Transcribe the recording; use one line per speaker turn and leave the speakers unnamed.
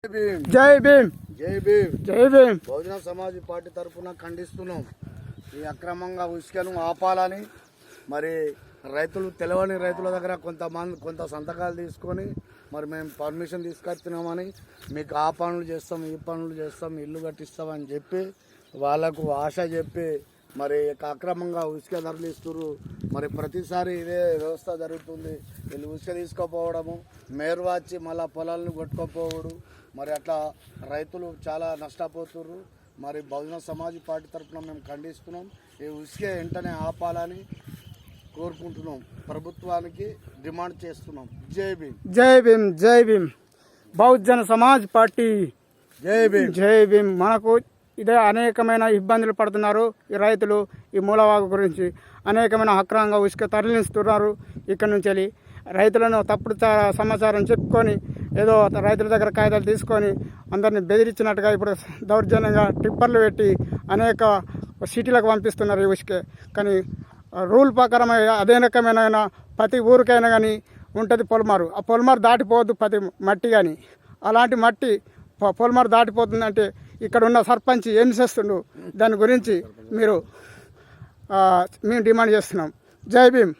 జై భీమ్
జై భీమ్
జై భీమ్.
బహుజన సమాజ్ పార్టీ తరఫున ఖండిస్తున్నాం. ఈ అక్రమంగా ఉసుకను ఆపాలని మరి రైతులు తెలవని రైతుల దగ్గర కొంత సంతకాలు తీసుకొని మరి మేము పర్మిషన్ తీసుకొస్తున్నామని మీకు ఆ పనులు చేస్తాం ఈ పనులు చేస్తాం ఇల్లు కట్టిస్తామని చెప్పి వాళ్ళకు ఆశ చెప్పి మరి అక్రమంగా ఉసుక తరలిస్తున్నారు. మరి ప్రతిసారి ఇదే వ్యవస్థ జరుగుతుంది. వీళ్ళు ఉసుక తీసుకోపోవడము, మేర్వాచి మళ్ళా పొలాలను కొట్టుకోపోవడం, మరి అట్లా రైతులు చాలా నష్టపోతున్నారు. మరి బహుజన సమాజ్ పార్టీ తరఫున మేము ఖండిస్తున్నాం. ఈ ఉసుక వెంటనే ఆపాలని కోరుకుంటున్నాం. ప్రభుత్వానికి డిమాండ్ చేస్తున్నాం. జై భీమ్
జై భీమ్ జై భీమ్. బహుజన సమాజ్ పార్టీ
జై భీమ్
జై భీమ్. మనకు ఇదే అనేకమైన ఇబ్బందులు పడుతున్నారు ఈ రైతులు. ఈ మూలవాగు గురించి అనేకమైన అక్రమంగా ఉసుక తరలిస్తున్నారు. ఇక్కడి నుంచి వెళ్ళి రైతులను తప్పుడు సమాచారం చెప్పుకొని ఏదో రైతుల దగ్గర కాగితాలు తీసుకొని అందరిని బెదిరించినట్టుగా ఇప్పుడు దౌర్జన్యంగా టిప్పర్లు పెట్టి అనేక సిటీలకు పంపిస్తున్నారు ఈ ఉసుకే. కానీ రూల్ ప్రకారం అదే రకమైన ప్రతి ఊరికైనా కానీ ఉంటుంది పొలమారు. ఆ పొలమారు దాటిపోవద్దు ప్రతి మట్టి. కానీ అలాంటి మట్టి పొలమారు దాటిపోతుందంటే ఇక్కడ ఉన్న సర్పంచ్ ఏం చేస్తుండు దాని గురించి మేము డిమాండ్ చేస్తున్నాం. జై భీమ్.